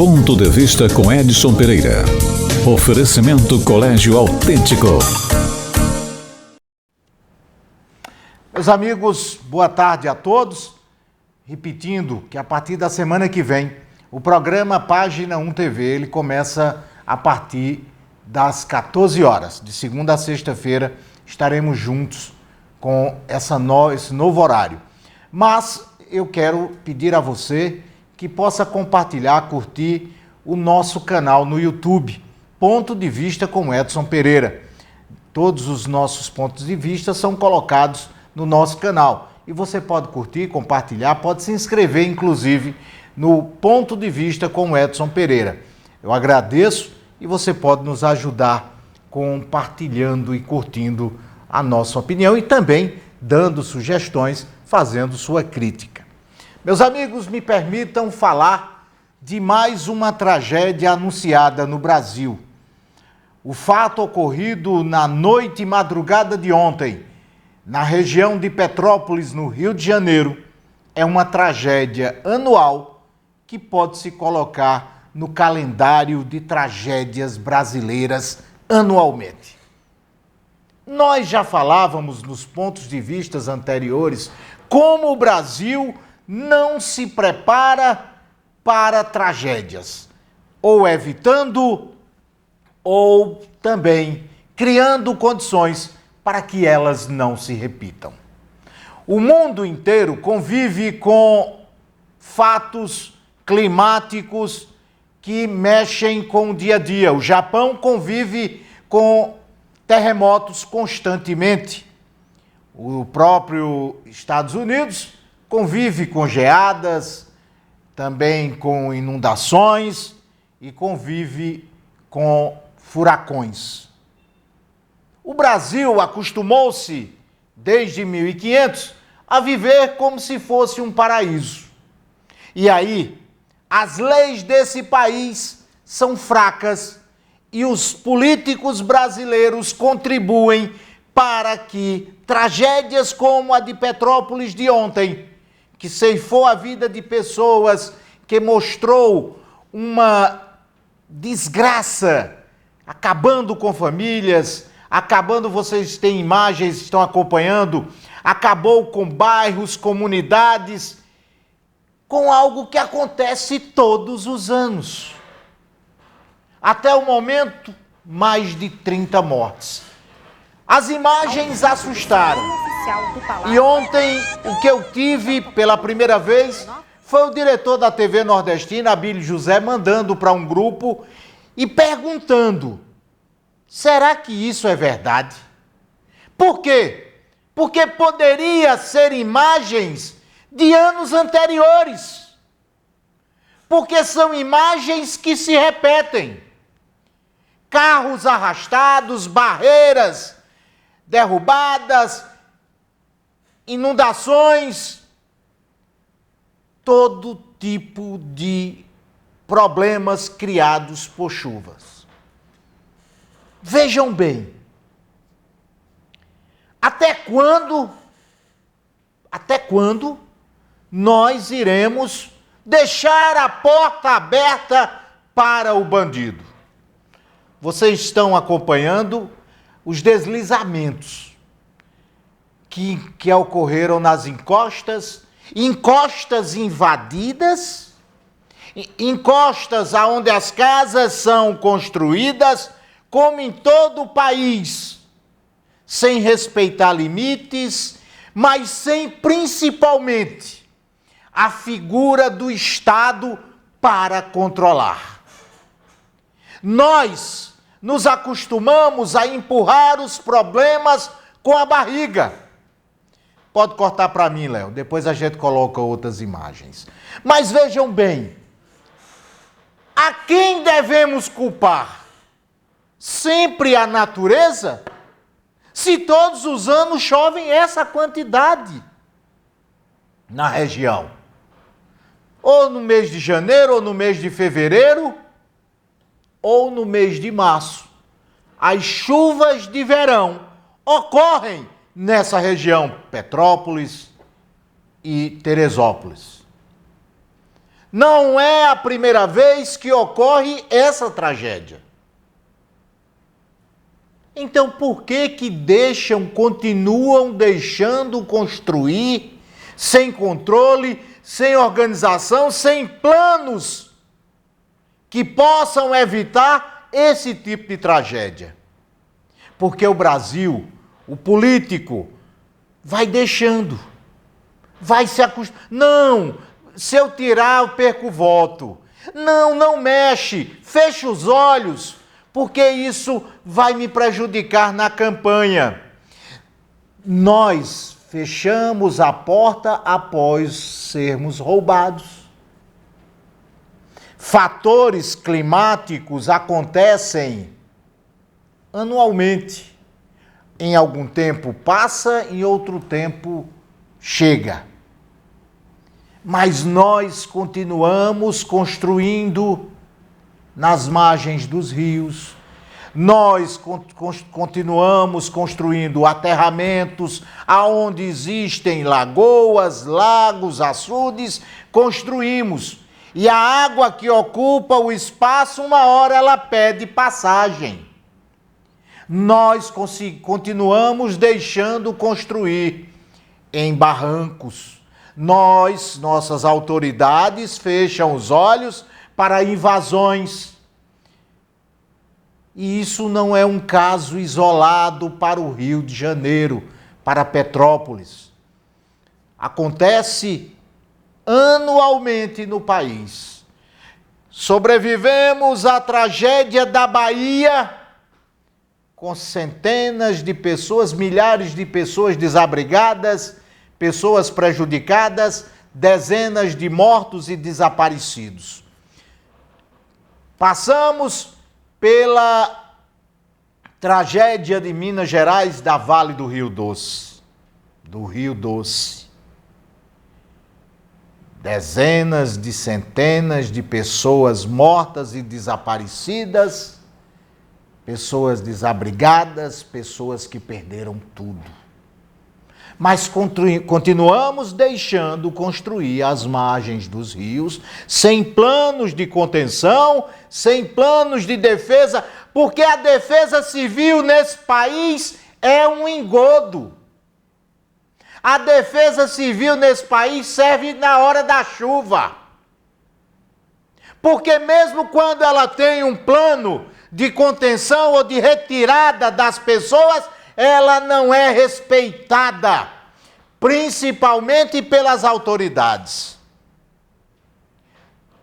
Ponto de Vista com Edson Pereira. Oferecimento Colégio Autêntico. Meus amigos, boa tarde a todos. Repetindo que a partir da semana que vem, o programa Página 1 TV, ele começa a partir das 14 horas. De segunda a sexta-feira, estaremos juntos com esse novo horário. Mas eu quero pedir a você que possa compartilhar, curtir o nosso canal no YouTube, Ponto de Vista com Edson Pereira. Todos os nossos pontos de vista são colocados no nosso canal. E você pode curtir, compartilhar, pode se inscrever, inclusive, no Ponto de Vista com Edson Pereira. Eu agradeço e você pode nos ajudar compartilhando e curtindo a nossa opinião e também dando sugestões, fazendo sua crítica. Meus amigos, me permitam falar de mais uma tragédia anunciada no Brasil. O fato ocorrido na noite e madrugada de ontem, na região de Petrópolis, no Rio de Janeiro, é uma tragédia anual que pode se colocar no calendário de tragédias brasileiras anualmente. Nós já falávamos nos pontos de vista anteriores como o Brasil não se prepara para tragédias, ou evitando, ou também criando condições para que elas não se repitam. O mundo inteiro convive com fatos climáticos que mexem com o dia a dia. O Japão convive com terremotos constantemente. O próprio Estados Unidos convive com geadas, também com inundações e convive com furacões. O Brasil acostumou-se, desde 1500, a viver como se fosse um paraíso. E aí, as leis desse país são fracas e os políticos brasileiros contribuem para que tragédias como a de Petrópolis de ontem, que ceifou a vida de pessoas, que mostrou uma desgraça, acabando com famílias, acabando, vocês têm imagens, estão acompanhando, acabou com bairros, comunidades, com algo que acontece todos os anos. Até o momento, mais de 30 mortes. As imagens assustaram. E ontem, o que eu tive pela primeira vez foi o diretor da TV nordestina, Abílio José, mandando para um grupo e perguntando: será que isso é verdade? Por quê? Porque poderia ser imagens de anos anteriores. Porque são imagens que se repetem. Carros arrastados, barreiras derrubadas, inundações, todo tipo de problemas criados por chuvas. Vejam bem, até quando nós iremos deixar a porta aberta para o bandido? Vocês estão acompanhando os deslizamentos que ocorreram nas encostas invadidas, encostas onde as casas são construídas, como em todo o país, sem respeitar limites, mas sem principalmente a figura do Estado para controlar. Nós nos acostumamos a empurrar os problemas com a barriga. Pode cortar para mim, Léo, depois a gente coloca outras imagens. Mas vejam bem, a quem devemos culpar? Sempre a natureza? Se todos os anos chovem essa quantidade na região. Ou no mês de janeiro, ou no mês de fevereiro, ou no mês de março. As chuvas de verão ocorrem nessa região, Petrópolis e Teresópolis. Não é a primeira vez que ocorre essa tragédia. Então, por que continuam deixando construir sem controle, sem organização, sem planos que possam evitar esse tipo de tragédia? Porque o Brasil, o político, vai deixando, vai se acostumando. Não, se eu tirar, eu perco o voto. Não, não mexe, fecha os olhos, porque isso vai me prejudicar na campanha. Nós fechamos a porta após sermos roubados. Fatores climáticos acontecem anualmente. Em algum tempo passa, em outro tempo chega. Mas nós continuamos construindo nas margens dos rios, nós continuamos construindo aterramentos aonde existem lagoas, lagos, açudes, construímos. E a água que ocupa o espaço, uma hora ela pede passagem. Nós continuamos deixando construir em barrancos. Nossas autoridades fecham os olhos para invasões. E isso não é um caso isolado para o Rio de Janeiro, para Petrópolis. Acontece anualmente no país. Sobrevivemos à tragédia da Bahia, com centenas de pessoas, milhares de pessoas desabrigadas, pessoas prejudicadas, dezenas de mortos e desaparecidos. Passamos pela tragédia de Minas Gerais, da Vale do Rio Doce. Dezenas de centenas de pessoas mortas e desaparecidas, pessoas desabrigadas, pessoas que perderam tudo. Mas continuamos deixando construir as margens dos rios, sem planos de contenção, sem planos de defesa, porque a defesa civil nesse país é um engodo. A defesa civil nesse país serve na hora da chuva. Porque mesmo quando ela tem um plano de contenção ou de retirada das pessoas, ela não é respeitada, principalmente pelas autoridades.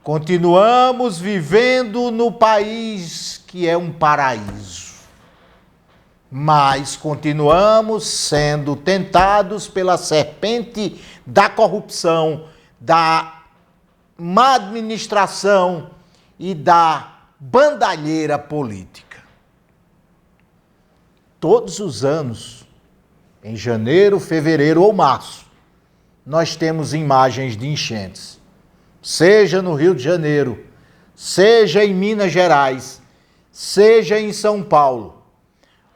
Continuamos vivendo no país que é um paraíso, mas continuamos sendo tentados pela serpente da corrupção, da má administração e da bandalheira política. Todos os anos, em janeiro, fevereiro ou março, nós temos imagens de enchentes. Seja no Rio de Janeiro, seja em Minas Gerais, seja em São Paulo.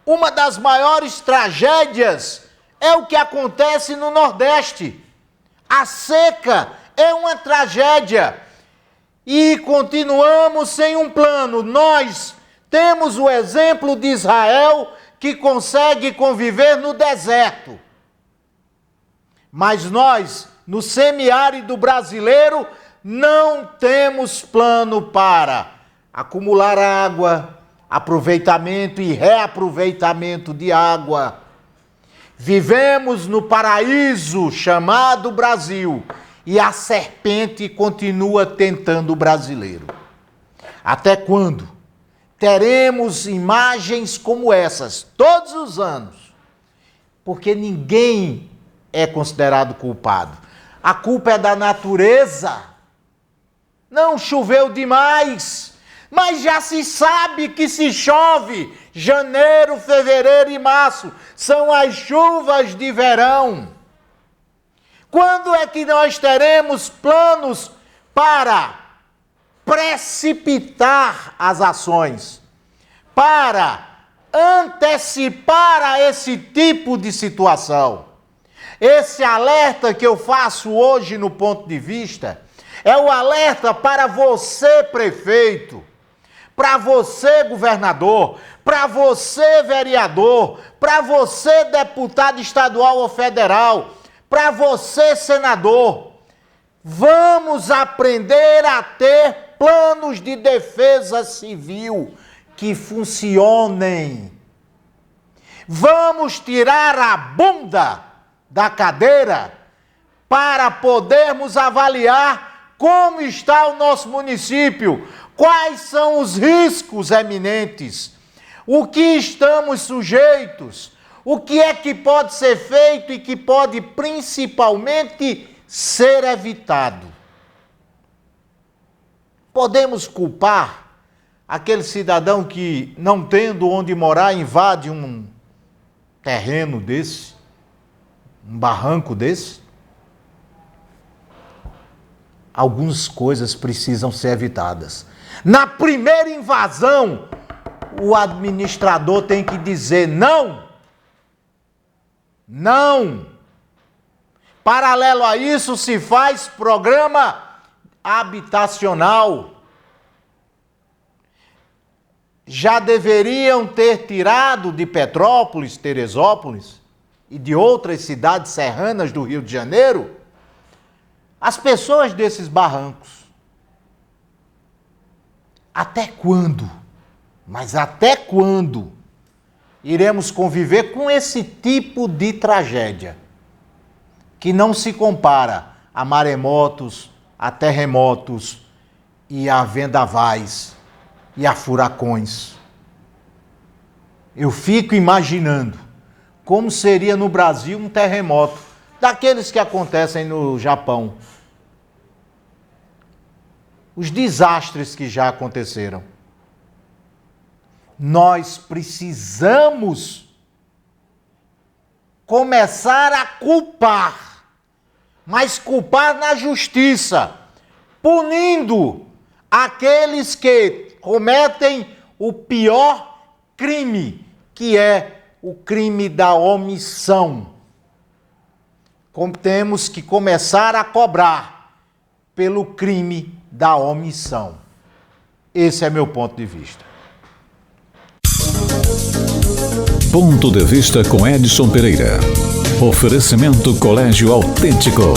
Uma das maiores tragédias é o que acontece no Nordeste. A seca é uma tragédia. E continuamos sem um plano. Nós temos o exemplo de Israel, que consegue conviver no deserto. Mas nós, no semiárido brasileiro, não temos plano para acumular água, aproveitamento e reaproveitamento de água. Vivemos no paraíso chamado Brasil e a serpente continua tentando o brasileiro. Até quando teremos imagens como essas todos os anos? Porque ninguém é considerado culpado. A culpa é da natureza. Não choveu demais, mas já se sabe que se chove janeiro, fevereiro e março. São as chuvas de verão. Quando é que nós teremos planos para precipitar as ações, para antecipar a esse tipo de situação? Esse alerta que eu faço hoje no ponto de vista É o alerta para você, prefeito, para você, governador, para você, vereador, para você, deputado estadual ou federal, para você, senador. Vamos aprender a ter planos de defesa civil que funcionem. Vamos tirar a bunda da cadeira para podermos avaliar como está o nosso município, quais são os riscos eminentes, o que estamos sujeitos, o que é que pode ser feito e que pode principalmente ser evitado. Podemos culpar aquele cidadão que, não tendo onde morar, invade um terreno desse, um barranco desse? Algumas coisas precisam ser evitadas. Na primeira invasão, o administrador tem que dizer não. Não. Paralelo a isso, se faz programa habitacional. Já deveriam ter tirado de Petrópolis, Teresópolis e de outras cidades serranas do Rio de Janeiro as pessoas desses barrancos. Até quando? Mas até quando iremos conviver com esse tipo de tragédia que não se compara a maremotos, a terremotos e a vendavais e a furacões? Eu fico imaginando como seria no Brasil um terremoto daqueles que acontecem no Japão. Os desastres que já aconteceram. Nós precisamos começar a culpar, mas culpar na justiça, punindo aqueles que cometem o pior crime, que é o crime da omissão. Temos que começar a cobrar pelo crime da omissão. Esse é meu ponto de vista. Ponto de vista com Edson Pereira. Oferecimento Colégio Autêntico.